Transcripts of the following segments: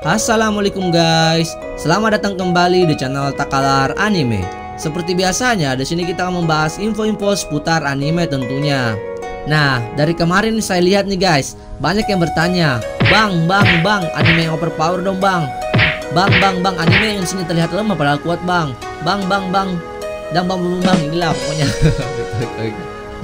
Assalamualaikum guys, selamat datang kembali di channel Takalar Anime. Seperti biasanya, di sini kita akan membahas info-info seputar anime tentunya. Nah, dari kemarin saya lihat nih guys, banyak yang bertanya, Bang, anime yang overpower dong bang. Bang, anime yang sini terlihat lemah padahal kuat bang. Bang, inilah pokoknya.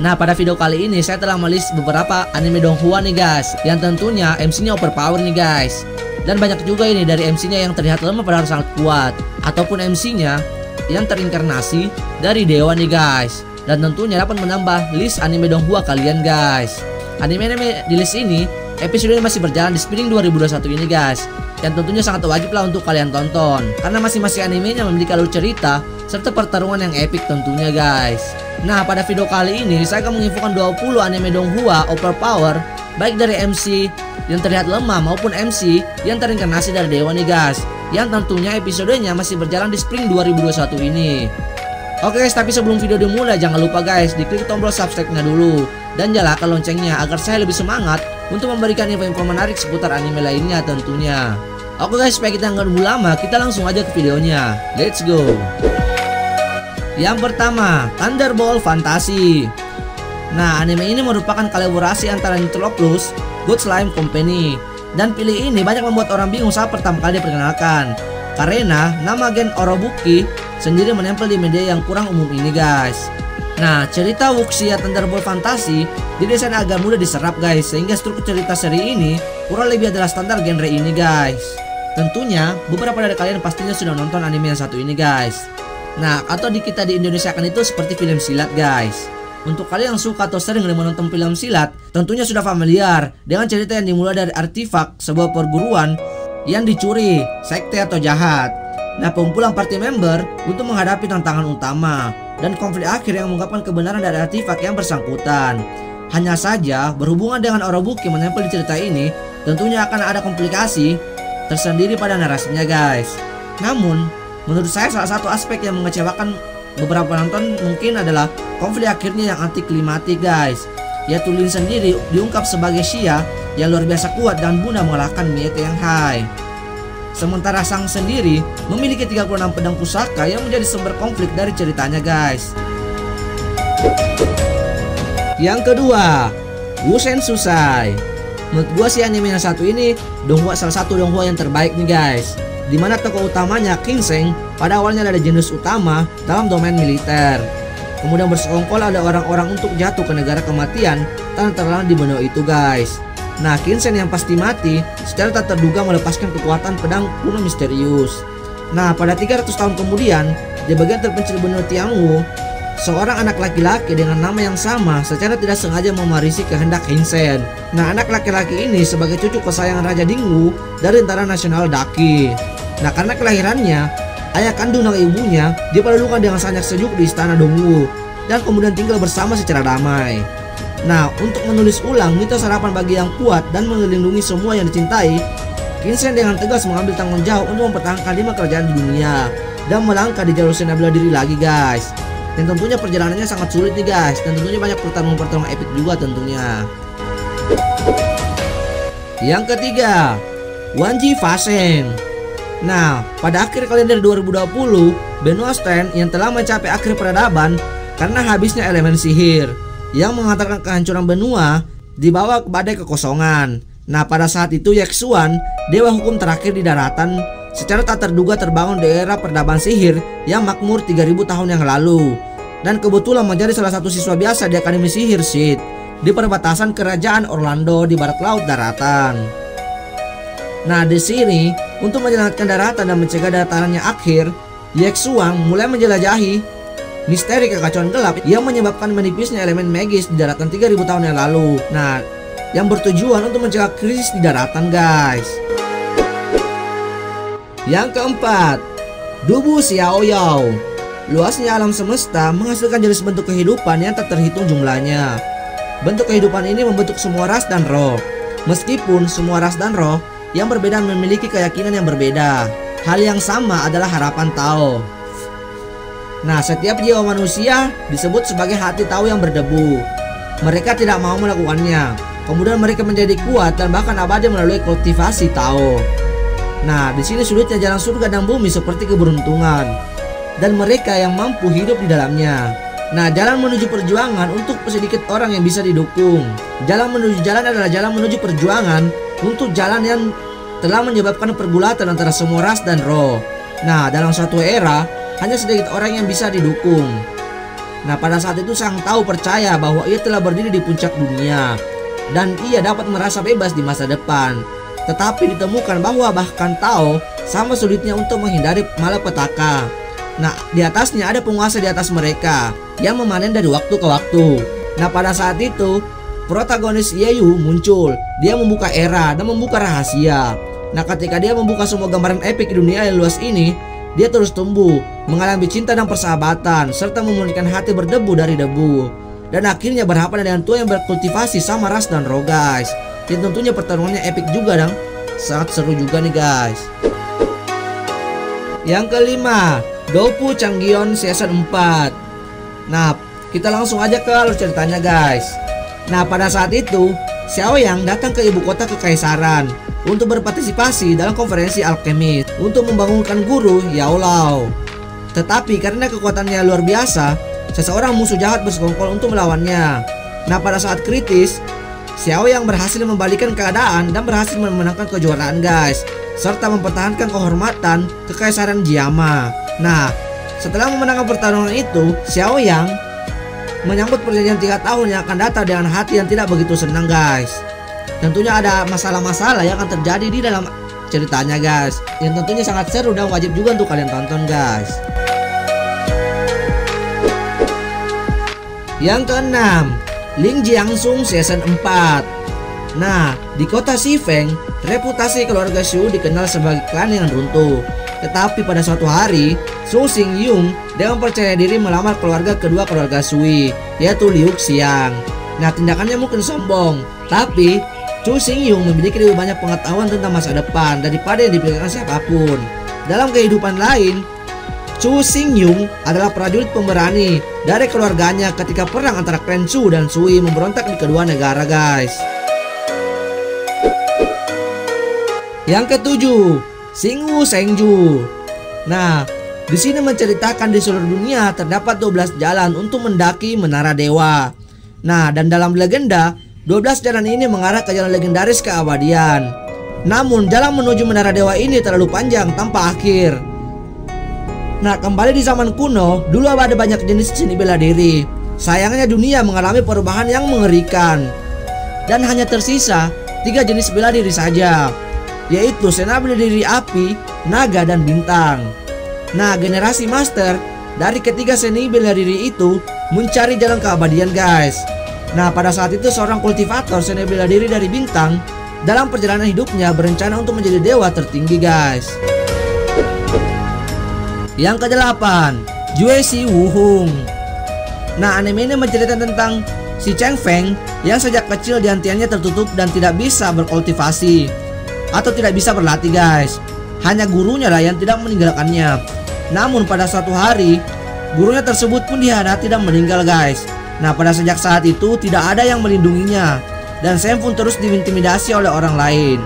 Nah, pada video kali ini saya telah melis beberapa anime donghua nih guys, yang tentunya MC-nya overpower nih guys. Dan banyak juga ini dari MC-nya yang terlihat lemah padahal sangat kuat, ataupun MC-nya yang terinkarnasi dari dewa nih guys. Dan tentunya dapat menambah list anime donghua kalian guys. Anime-anime di list ini episode masih berjalan di Spring 2021 ini guys, yang tentunya sangat wajib lah untuk kalian tonton, karena masing-masing animenya memiliki alur cerita serta pertarungan yang epic tentunya guys. Nah, pada video kali ini saya akan menginfokan 20 anime donghua overpower, baik dari MC yang terlihat lemah maupun MC yang terinkarnasi dari dewa nih guys, yang tentunya episodenya masih berjalan di Spring 2021 ini. Oke guys, tapi sebelum video dimulai jangan lupa guys diklik tombol subscribe-nya dulu dan nyalakan loncengnya agar saya lebih semangat untuk memberikan info-info menarik seputar anime lainnya tentunya. Oke guys, supaya kita nggak nunggu lama, kita langsung aja ke videonya. Let's go. Yang pertama, Thunderbolt Fantasy. Nah, anime ini merupakan kolaborasi antara Nitroplus, Good Slime Company, dan pilih ini banyak membuat orang bingung saat pertama kali diperkenalkan, karena nama gen Orobuki sendiri menempel di media yang kurang umum ini guys. Nah, cerita Wuxia Thunderbolt Fantasy didesain agar mudah diserap guys, sehingga struktur cerita seri ini kurang lebih adalah standar genre ini guys. Tentunya beberapa dari kalian pastinya sudah nonton anime yang satu ini guys. Nah, atau di kita di Indonesia kan itu seperti film silat guys. Untuk kalian yang suka atau sering menonton film silat, tentunya sudah familiar dengan cerita yang dimulai dari artefak sebuah perguruan yang dicuri, sekte atau jahat. Nah, pengumpulan party member untuk menghadapi tantangan utama dan konflik akhir yang mengungkapkan kebenaran dari artefak yang bersangkutan. Hanya saja, berhubungan dengan Orobuki menempel di cerita ini, tentunya akan ada komplikasi tersendiri pada narasinya guys. Namun, menurut saya salah satu aspek yang mengecewakan beberapa penonton mungkin adalah konflik akhirnya yang anti klimatik guys, yaitu Lin sendiri diungkap sebagai Xia yang luar biasa kuat dan mudah mengalahkan Miete yang high. Sementara Sang sendiri memiliki 36 pedang pusaka yang menjadi sumber konflik dari ceritanya guys. Yang kedua, Wusen Susai. Menurut gua sih anime yang satu ini salah satu donghua yang terbaik nih guys, dimana tokoh utamanya Kinseng pada awalnya ada jenius utama dalam domain militer. Kemudian bersekongkol ada orang-orang untuk jatuh ke negara kematian tanpa terlalu di benua itu guys. Nah, Kinseng yang pasti mati secara tak terduga melepaskan kekuatan pedang kuno misterius. Nah, pada 300 tahun kemudian, di bagian terpencil benua Tiangwu, seorang anak laki-laki dengan nama yang sama secara tidak sengaja mewarisi kehendak Kinseng. Nah, anak laki-laki ini sebagai cucu kesayangan Raja Dingwu dari Tentara Nasional Daki. Nah, karena kelahirannya, ayah kandung dan ibunya diperlakukan dengan sangat sejuk di istana Dongwu dan kemudian tinggal bersama secara damai. Nah, untuk menulis ulang mitos harapan bagi yang kuat dan melindungi semua yang dicintai, Kinseng dengan tegas mengambil tanggung jawab untuk mempertahankan 5 kerajaan di dunia dan melangkah di jalur seni bela diri lagi guys. Dan tentunya perjalanannya sangat sulit nih guys, dan tentunya banyak pertarungan epic juga tentunya. Yang ketiga, Wanji Faseng. Nah, pada akhir kalender 2020, benua Sten yang telah mencapai akhir peradaban karena habisnya elemen sihir yang mengantarkan kehancuran benua dibawa ke badai kekosongan. Nah, pada saat itu Yexuan, dewa hukum terakhir di daratan, secara tak terduga terbangun di era peradaban sihir yang makmur 3000 tahun yang lalu, dan kebetulan menjadi salah satu siswa biasa di Akademi Sihir Sid di perbatasan kerajaan Orlando di barat laut daratan. Nah, di sini untuk menyelamatkan daratan dan mencegah datarannya akhir, Yexuan mulai menjelajahi misteri kekacauan gelap yang menyebabkan menipisnya elemen magis di daratan 3000 tahun yang lalu. Nah, yang bertujuan untuk mencegah krisis di daratan guys. Yang keempat, Dubu Xiaoyao. Luasnya alam semesta menghasilkan jenis bentuk kehidupan yang tak terhitung jumlahnya. Bentuk kehidupan ini membentuk semua ras dan roh. Meskipun semua ras dan roh yang berbeda memiliki keyakinan yang berbeda, hal yang sama adalah harapan Tao. Nah, setiap jiwa manusia disebut sebagai hati Tao yang berdebu. Mereka tidak mau melakukannya. Kemudian mereka menjadi kuat dan bahkan abadi melalui kultivasi Tao. Nah, di sini sulitnya jalan surga dan bumi seperti keberuntungan, dan mereka yang mampu hidup di dalamnya. Nah, jalan menuju perjuangan untuk sedikit orang yang bisa didukung. Jalan menuju jalan adalah jalan menuju perjuangan untuk jalan yang telah menyebabkan pergulatan antara semua ras dan roh. Nah, dalam suatu era, hanya sedikit orang yang bisa didukung. Nah, pada saat itu sang Tao percaya bahwa ia telah berdiri di puncak dunia dan ia dapat merasa bebas di masa depan. Tetapi ditemukan bahwa bahkan Tao sama sulitnya untuk menghindari malapetaka. Nah, di atasnya ada penguasa di atas mereka yang memanen dari waktu ke waktu. Nah, pada saat itu protagonis Yeyu muncul. Dia membuka era dan membuka rahasia. Nah, ketika dia membuka semua gambaran epik di dunia yang luas ini, dia terus tumbuh, mengalami cinta dan persahabatan, serta memulihkan hati berdebu dari debu. Dan akhirnya berhadapan dengan Tua yang berkultivasi sama ras dan roh, guys. Dan tentunya pertarungannya epik juga dan sangat seru juga nih, guys. Yang kelima, Dopu Changgion Season 4. Nah, kita langsung aja ke alur ceritanya, guys. Nah, pada saat itu Xiaoyang datang ke ibu kota kekaisaran untuk berpartisipasi dalam konferensi alkemis untuk membangunkan guru Yao Lao. Tetapi karena kekuatannya luar biasa, seseorang musuh jahat bersekongkol untuk melawannya. Nah, pada saat kritis, Xiaoyang berhasil membalikkan keadaan dan berhasil memenangkan kejuaraan, guys, serta mempertahankan kehormatan kekaisaran Jiama. Nah, setelah memenangkan pertarungan itu, Xiaoyang menyambut perjanjian 3 tahun yang akan datang dengan hati yang tidak begitu senang, guys. Tentunya ada masalah-masalah yang akan terjadi di dalam ceritanya, guys, yang tentunya sangat seru dan wajib juga untuk kalian tonton, guys. Yang keenam, Ling Jiangsung Season 4. Nah, di kota Xifeng, reputasi keluarga Xu dikenal sebagai klan yang runtuh. Tetapi pada suatu hari, Su Xingyun dengan percaya diri melamar keluarga kedua keluarga Sui, yaitu Liu Xiang. Nah, tindakannya mungkin sombong, tapi Su Xingyun memiliki lebih banyak pengetahuan tentang masa depan daripada yang dipikirkan siapapun. Dalam kehidupan lain, Su Xingyun adalah prajurit pemberani dari keluarganya ketika perang antara klan Shu dan Sui memberontak di kedua negara, guys. Yang ketujuh, Xingwu Shengju. Nah, di sini menceritakan di seluruh dunia terdapat 12 jalan untuk mendaki Menara Dewa. Nah, dan dalam legenda, 12 jalan ini mengarah ke jalan legendaris keabadian. Namun, jalan menuju Menara Dewa ini terlalu panjang tanpa akhir. Nah, kembali di zaman kuno, dulu ada banyak jenis seni bela diri. Sayangnya dunia mengalami perubahan yang mengerikan. Dan hanya tersisa 3 jenis bela diri saja, yaitu seni bela diri api, naga, dan bintang. Nah, generasi master dari ketiga seni bela diri itu mencari jalan keabadian, guys. Nah, pada saat itu seorang kultivator seni bela diri dari bintang dalam perjalanan hidupnya berencana untuk menjadi dewa tertinggi, guys. Yang kedelapan, Jue Si Wuhung. Nah, anime ini menceritakan tentang si Cheng Feng yang sejak kecil diantiannya tertutup dan tidak bisa berkultivasi atau tidak bisa berlatih, guys. Hanya gurunya lah yang tidak meninggalkannya. Namun pada suatu hari, gurunya tersebut pun dihadati dan meninggal, guys. Nah, pada sejak saat itu tidak ada yang melindunginya, dan Sam pun terus diintimidasi oleh orang lain.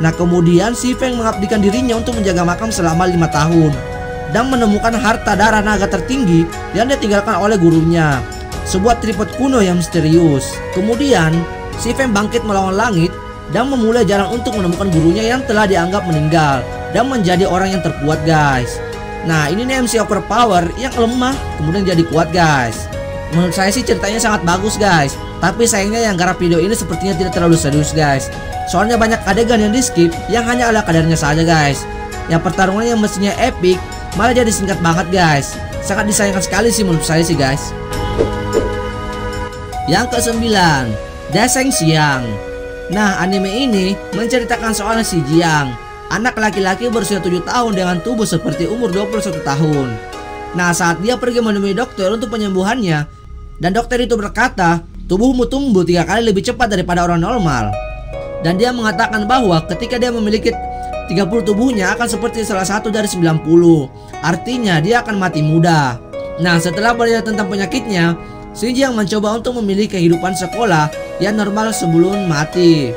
Nah, kemudian si Feng mengabdikan dirinya untuk menjaga makam selama 5 tahun dan menemukan harta darah naga tertinggi yang ditinggalkan oleh gurunya, sebuah tripod kuno yang misterius. Kemudian si Feng bangkit melawan langit dan memulai jalan untuk menemukan gurunya yang telah dianggap meninggal dan menjadi orang yang terkuat, guys. Nah, ini nih MC overpower yang lemah kemudian jadi kuat, guys. Menurut saya sih ceritanya sangat bagus, guys. Tapi sayangnya yang garap video ini sepertinya tidak terlalu serius, guys. Soalnya banyak adegan yang di skip yang hanya ala kadarnya saja, guys. Yang pertarungannya yang mestinya epic malah jadi singkat banget, guys. Sangat disayangkan sekali sih menurut saya sih, guys. Yang ke-9, Deseng Xiang. Nah, anime ini menceritakan soal si Jiang, anak laki-laki berusia 7 tahun dengan tubuh seperti umur 21 tahun. Nah, saat dia pergi menemui dokter untuk penyembuhannya, dan dokter itu berkata, tubuhmu tumbuh 3 kali lebih cepat daripada orang normal. Dan dia mengatakan bahwa ketika dia memiliki 30 tubuhnya akan seperti salah satu dari 90. Artinya dia akan mati muda. Nah, setelah belajar tentang penyakitnya, si Jiang mencoba untuk memilih kehidupan sekolah yang normal sebelum mati.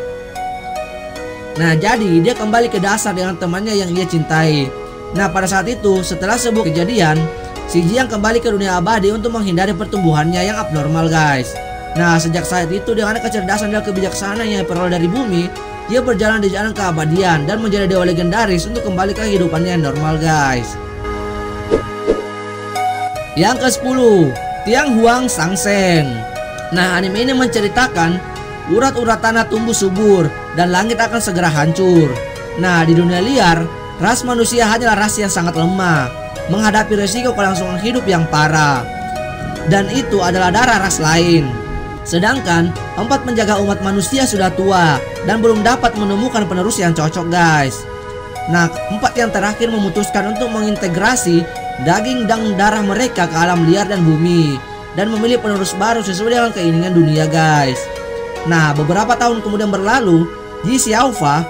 Nah, jadi dia kembali ke dasar dengan temannya yang ia cintai. Nah, pada saat itu, setelah sebuah kejadian, si Jiang kembali ke dunia abadi untuk menghindari pertumbuhannya yang abnormal, guys. Nah, sejak saat itu dengan kecerdasan dan kebijaksanaan yang diperoleh dari bumi, dia berjalan di jalan keabadian dan menjadi dewa legendaris untuk kembali ke kehidupannya yang normal, guys. Yang ke-10, Tiang Huang Sangseng. Nah, anime ini menceritakan urat-urat tanah tumbuh subur dan langit akan segera hancur. Nah, di dunia liar, ras manusia hanyalah ras yang sangat lemah menghadapi resiko kelangsungan hidup yang parah. Dan itu adalah darah ras lain. Sedangkan 4 penjaga umat manusia sudah tua dan belum dapat menemukan penerus yang cocok, guys. Nah, 4 yang terakhir memutuskan untuk mengintegrasi daging dan darah mereka ke alam liar dan bumi dan memilih penerus baru sesuai dengan keinginan dunia, guys. Nah, beberapa tahun kemudian berlalu, Ji Xiaofa,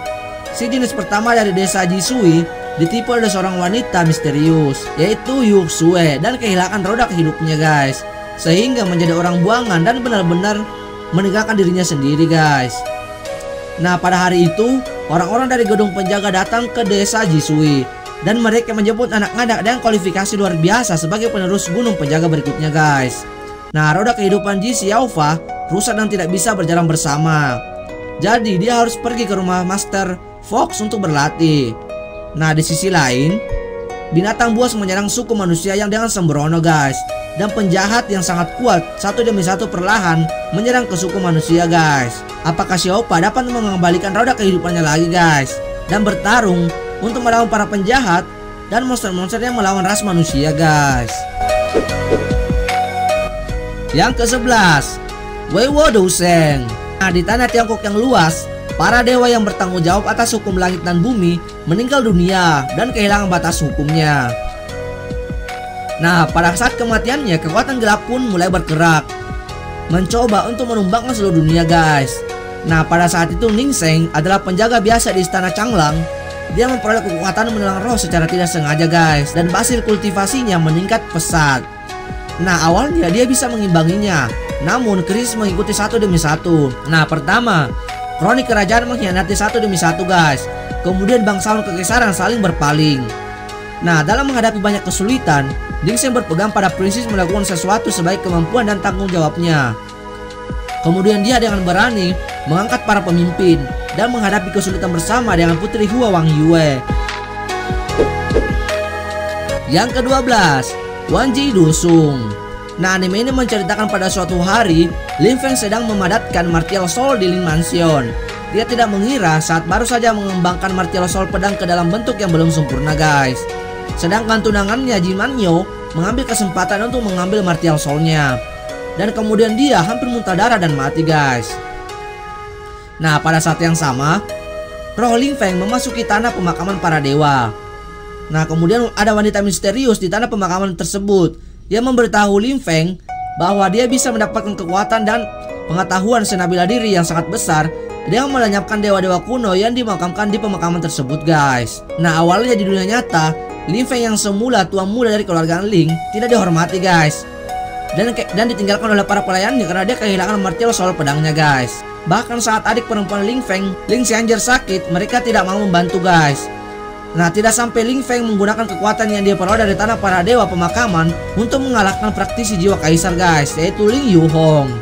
si jenis pertama dari desa Jisui, ditipu oleh seorang wanita misterius yaitu Yu Xue dan kehilangan roda hidupnya, guys, sehingga menjadi orang buangan dan benar-benar meninggalkan dirinya sendiri, guys. Nah, pada hari itu orang-orang dari gedung penjaga datang ke desa Jisui dan mereka menyebut anak-anak dengan kualifikasi luar biasa sebagai penerus gunung penjaga berikutnya, guys. Nah, roda kehidupan Ji Xiaofa rusak dan tidak bisa berjalan bersama. Jadi dia harus pergi ke rumah Master Fox untuk berlatih. Nah, di sisi lain, binatang buas menyerang suku manusia yang dengan sembrono, guys. Dan penjahat yang sangat kuat satu demi satu perlahan menyerang ke suku manusia, guys. Apakah Xiaofa dapat mengembalikan roda kehidupannya lagi, guys, dan bertarung untuk melawan para penjahat dan monster-monster yang melawan ras manusia, guys. Yang ke-11, Weiwo Douseng. Nah, di tanah Tiongkok yang luas, para dewa yang bertanggung jawab atas hukum langit dan bumi meninggal dunia dan kehilangan batas hukumnya. Nah, pada saat kematiannya, kekuatan gelap pun mulai bergerak, mencoba untuk menumbangkan seluruh dunia, guys. Nah, pada saat itu Ning Sheng adalah penjaga biasa di istana Changlang. Dia memperoleh kekuatan menelan roh secara tidak sengaja, guys, dan hasil kultivasinya meningkat pesat. Nah, awalnya dia bisa mengimbanginya, namun krisis mengikuti satu demi satu. Nah, pertama, kronik kerajaan mengkhianati satu demi satu, guys. Kemudian bangsawan kekaisaran saling berpaling. Nah, dalam menghadapi banyak kesulitan, Ning Sheng berpegang pada prinsip melakukan sesuatu sebaik kemampuan dan tanggung jawabnya. Kemudian dia dengan berani mengangkat para pemimpin dan menghadapi kesulitan bersama dengan putri Hua Wang Yue. Yang ke-12, Wanji Dusung. Nah, anime ini menceritakan pada suatu hari, Lin Feng sedang memadatkan martial soul di Lin Mansion. Dia tidak mengira saat baru saja mengembangkan martial soul pedang ke dalam bentuk yang belum sempurna, guys. Sedangkan tunangannya Ji Manyo mengambil kesempatan untuk mengambil martial soul-nya. Dan kemudian dia hampir muntah darah dan mati, guys. Nah, pada saat yang sama, roh Lin Feng memasuki tanah pemakaman para dewa. Nah, kemudian ada wanita misterius di tanah pemakaman tersebut yang memberitahu Lin Feng bahwa dia bisa mendapatkan kekuatan dan pengetahuan senabila diri yang sangat besar dengan melenyapkan dewa-dewa kuno yang dimakamkan di pemakaman tersebut, guys. Nah, awalnya di dunia nyata, Lin Feng yang semula tuan muda dari keluarga Ling tidak dihormati, guys, dan ditinggalkan oleh para pelayannya karena dia kehilangan martial soul pedangnya, guys. Bahkan saat adik perempuan Lin Feng, Ling Xianjie, sakit, mereka tidak mau membantu, guys. Nah, tidak sampai Lin Feng menggunakan kekuatan yang dia peroleh dari tanah para dewa pemakaman untuk mengalahkan praktisi jiwa kaisar, guys, yaitu Ling Yuhong.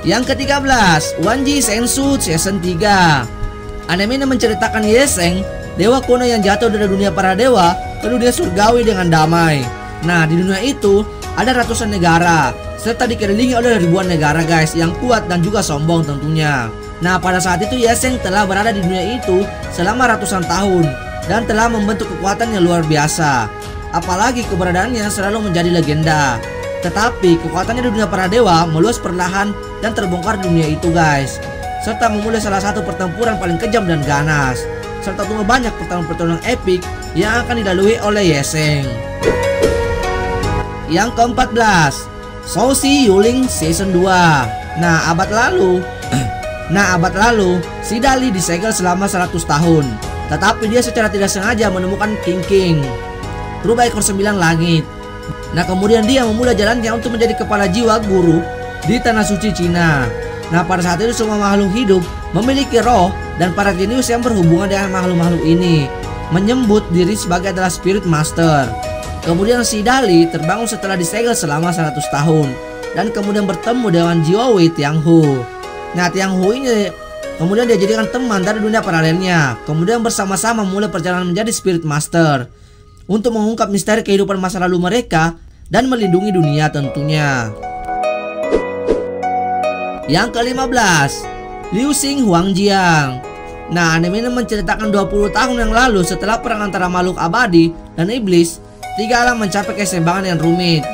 Yang ke-13, Wanji Sensu Season 3. Anime ini menceritakan Ye Sheng, dewa kuno yang jatuh dari dunia para dewa ke dunia surgawi dengan damai. Nah, di dunia itu ada ratusan negara serta dikelilingi oleh ribuan negara, guys, yang kuat dan juga sombong tentunya. Nah, pada saat itu Ye Sheng telah berada di dunia itu selama ratusan tahun dan telah membentuk kekuatan yang luar biasa. Apalagi keberadaannya selalu menjadi legenda. Tetapi kekuatannya di dunia para dewa meluas perlahan dan terbongkar di dunia itu, guys, serta memulai salah satu pertempuran paling kejam dan ganas, serta tunggu banyak pertarungan-pertarungan epik yang akan dilalui oleh Ye Sheng. Yang ke-14, Soushi Yuling Season 2. Nah, abad lalu si Dali disegel selama 100 tahun. Tetapi dia secara tidak sengaja menemukan King, rubah ekor 9 langit. Nah, kemudian dia memulai jalannya untuk menjadi kepala jiwa guru di tanah suci Cina. Nah, pada saat itu semua makhluk hidup memiliki roh dan para jenius yang berhubungan dengan makhluk-makhluk ini, menyebut diri sebagai adalah Spirit Master. Kemudian si Dali terbangun setelah disegel selama 100 tahun dan kemudian bertemu dengan jiwa Wei Tianhu. Nah, Tianhu ini kemudian dia jadikan teman dari dunia paralelnya. Kemudian bersama-sama mulai perjalanan menjadi Spirit Master untuk mengungkap misteri kehidupan masa lalu mereka dan melindungi dunia tentunya. Yang ke-15, Liu Xing Huangjiang. Nah, anime ini menceritakan 20 tahun yang lalu setelah perang antara makhluk abadi dan iblis, tiga alam mencapai keseimbangan yang rumit.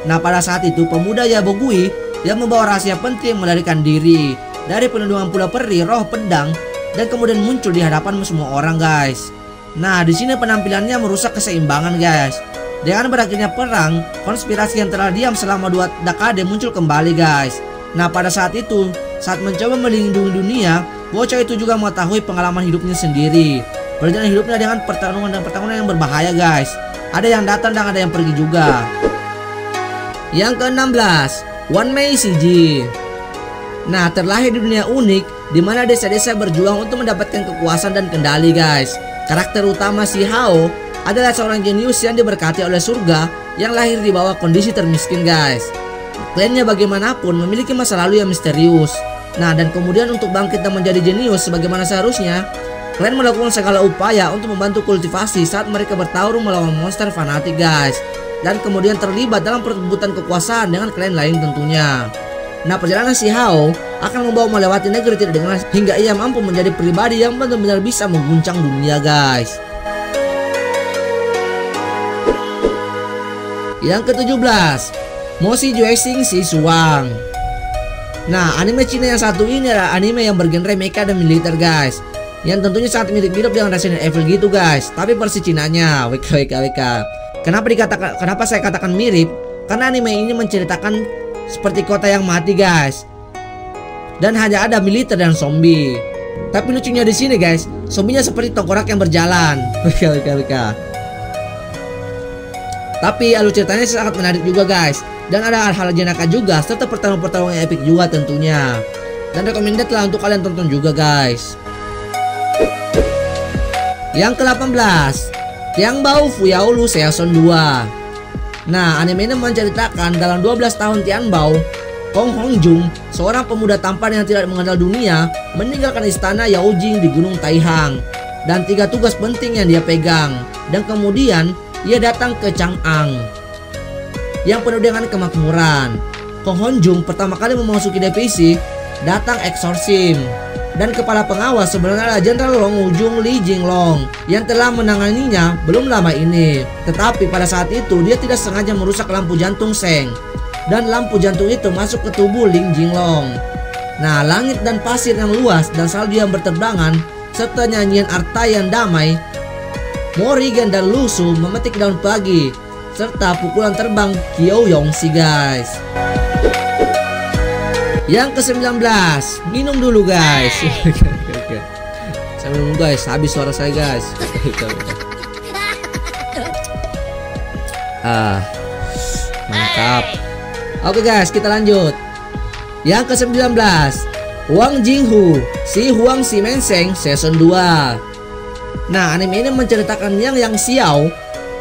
Nah, pada saat itu pemuda Yabogui yang membawa rahasia penting melarikan diri dari pelindungan Pulau Peri Roh Pedang dan kemudian muncul di hadapan semua orang, guys. Nah, di sini penampilannya merusak keseimbangan, guys. Dengan berakhirnya perang, konspirasi yang telah diam selama 2 dekade muncul kembali, guys. Nah, pada saat itu, saat mencoba melindungi dunia, bocah itu juga mengetahui pengalaman hidupnya sendiri. Perjalanan hidupnya dengan pertarungan yang berbahaya, guys. Ada yang datang dan ada yang pergi juga. Yang ke-16, Wan Mei Shiji. Nah, terlahir di dunia unik di mana desa-desa berjuang untuk mendapatkan kekuasaan dan kendali, guys. Karakter utama si Hao adalah seorang jenius yang diberkati oleh surga yang lahir di bawah kondisi termiskin, guys. Klannya bagaimanapun memiliki masa lalu yang misterius. Nah, dan kemudian untuk bangkit dan menjadi jenius sebagaimana seharusnya, klan melakukan segala upaya untuk membantu kultivasi saat mereka bertarung melawan monster fanatik, guys. Dan kemudian terlibat dalam perebutan kekuasaan dengan klan lain tentunya. Nah, perjalanan si Hao akan membawa melewati negeri tidak dikenal hingga ia mampu menjadi pribadi yang benar-benar bisa mengguncang dunia, guys. Yang ke-17, Moshi Juexing Si Suang. Nah, anime Cina yang satu ini adalah anime yang bergenre mecha dan militer, guys. Yang tentunya sangat mirip-mirip dengan Resident Evil gitu, guys. Tapi versi Cinanya, WK. Kenapa saya katakan mirip? Karena anime ini menceritakan seperti kota yang mati, guys. Dan hanya ada militer dan zombie. Tapi lucunya di sini, guys, zombinya seperti tengkorak yang berjalan. WK. Tapi alur ceritanya sangat menarik juga, guys. Dan ada hal-hal jenaka juga, serta pertarungan yang epic juga tentunya. Dan recommended lah untuk kalian tonton juga, guys. Yang ke-18, Tianbao Fuyaolu Season 2. Nah, anime ini menceritakan dalam 12 tahun Tianbao, Kong Hongjung, seorang pemuda tampan yang tidak mengenal dunia, meninggalkan istana Yaojing di Gunung Taihang dan 3 tugas penting yang dia pegang. Dan kemudian ia datang ke Chang'an yang penuh dengan kemakmuran. Kong Hongjung pertama kali memasuki divisi datang eksorsim, dan kepala pengawas sebenarnya adalah Jenderal Long Wujung Li Jinglong yang telah menanganinya belum lama ini. Tetapi pada saat itu dia tidak sengaja merusak lampu jantung Seng, dan lampu jantung itu masuk ke tubuh Ling Jinglong. Nah, langit dan pasir yang luas dan salju yang berterbangan serta nyanyian artai yang damai, Morrigan dan Lusu memetik daun pagi, serta pukulan terbang Qiao Yongxi, guys. Yang ke-19, minum dulu, guys. Saya minum, guys, habis suara saya, guys. Mantap. Oke, guys, kita lanjut. Yang ke-19, Huang Jinghu Si Huang Si Menseng Season 2. Nah, anime ini menceritakan Yang Xiao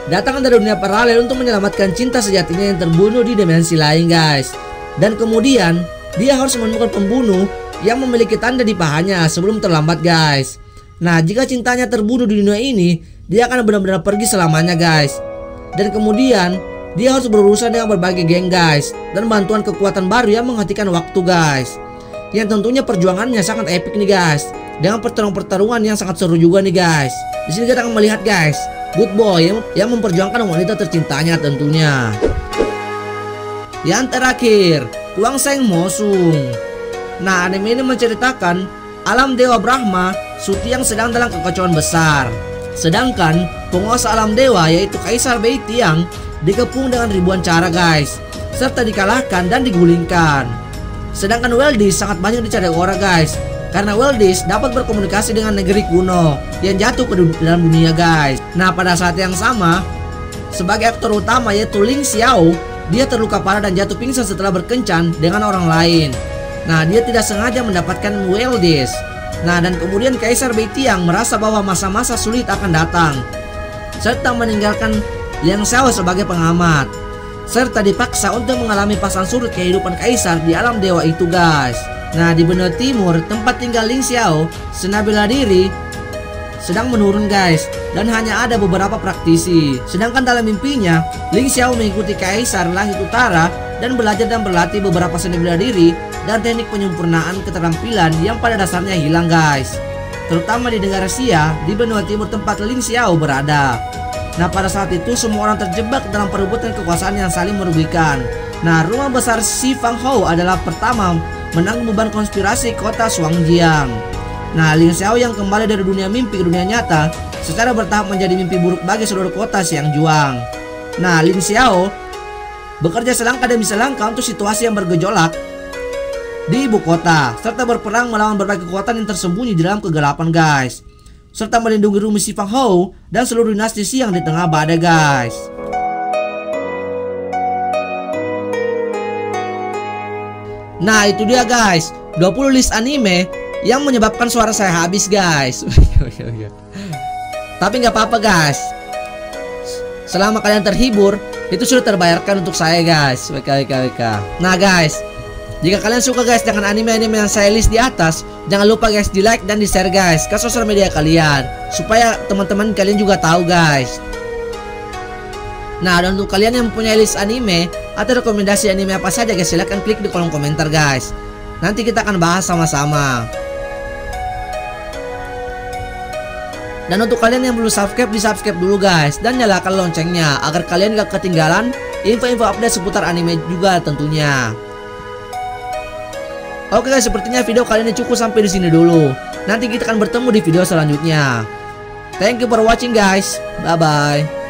datang dari dunia paralel untuk menyelamatkan cinta sejatinya yang terbunuh di dimensi lain, guys. Dan kemudian dia harus menemukan pembunuh yang memiliki tanda di pahanya sebelum terlambat, guys. Nah, jika cintanya terbunuh di dunia ini, dia akan benar-benar pergi selamanya, guys. Dan kemudian dia harus berurusan dengan berbagai geng, guys, dan bantuan kekuatan baru yang menghentikan waktu, guys. Yang tentunya perjuangannya sangat epic nih, guys, dengan pertarungan yang sangat seru juga nih, guys. Di sini kita akan melihat, guys, good boy yang memperjuangkan wanita tercintanya tentunya. Yang terakhir, Huang Sheng Mosung. Nah, anime ini menceritakan alam dewa Brahma Suti yang sedang dalam kekacauan besar. Sedangkan penguasa alam dewa yaitu Kaisar Bei Tiang dikepung dengan ribuan cara, guys, serta dikalahkan dan digulingkan. Sedangkan Weldis sangat banyak dicari orang, guys, karena Weldis dapat berkomunikasi dengan negeri kuno yang jatuh ke dalam dunia, guys. Nah, pada saat yang sama, sebagai aktor utama yaitu Ling Xiao, dia terluka parah dan jatuh pingsan setelah berkencan dengan orang lain. Nah, dia tidak sengaja mendapatkan Weldes. Nah, dan kemudian Kaisar Beitiang merasa bahwa masa-masa sulit akan datang, serta meninggalkan Liang Xiao sebagai pengamat, serta dipaksa untuk mengalami pasang surut kehidupan Kaisar di alam dewa itu guys. Nah, di benua timur tempat tinggal Ling Xiao senabi bela diri sedang menurun guys, dan hanya ada beberapa praktisi. Sedangkan dalam mimpinya Ling Xiao mengikuti Kaisar Langit Utara dan belajar dan berlatih beberapa seni bela diri dan teknik penyempurnaan keterampilan yang pada dasarnya hilang guys, terutama di negara Xia di benua timur tempat Ling Xiao berada. Nah, pada saat itu semua orang terjebak dalam perebutan kekuasaan yang saling merugikan. Nah, rumah besar Xi Fang Hou adalah pertama menanggung beban konspirasi kota Shuangjiang. Nah, Ling Xiao yang kembali dari dunia mimpi ke dunia nyata secara bertahap menjadi mimpi buruk bagi seluruh kota Xiangjuang. Nah, Ling Xiao bekerja selangkah demi selangkah untuk situasi yang bergejolak di ibu kota, serta berperang melawan berbagai kekuatan yang tersembunyi di dalam kegelapan guys, serta melindungi rumah Xi Fang Hou dan seluruh dinasti Xiang di tengah badai guys. Nah, itu dia guys, 20 list anime yang menyebabkan suara saya habis guys. Tapi nggak apa-apa guys, selama kalian terhibur itu sudah terbayarkan untuk saya guys. WKWK. Nah guys, jika kalian suka guys dengan anime-anime yang saya list di atas, jangan lupa guys di like dan di share guys ke sosial media kalian, supaya teman-teman kalian juga tahu guys. Nah, dan untuk kalian yang mempunyai list anime atau rekomendasi anime apa saja guys, silahkan klik di kolom komentar guys. Nanti kita akan bahas sama-sama. Dan untuk kalian yang belum subscribe, di subscribe dulu guys, dan nyalakan loncengnya agar kalian gak ketinggalan info-info update seputar anime juga tentunya. Oke guys, sepertinya video kali ini cukup sampai di sini dulu. Nanti kita akan bertemu di video selanjutnya. Thank you for watching guys. Bye bye.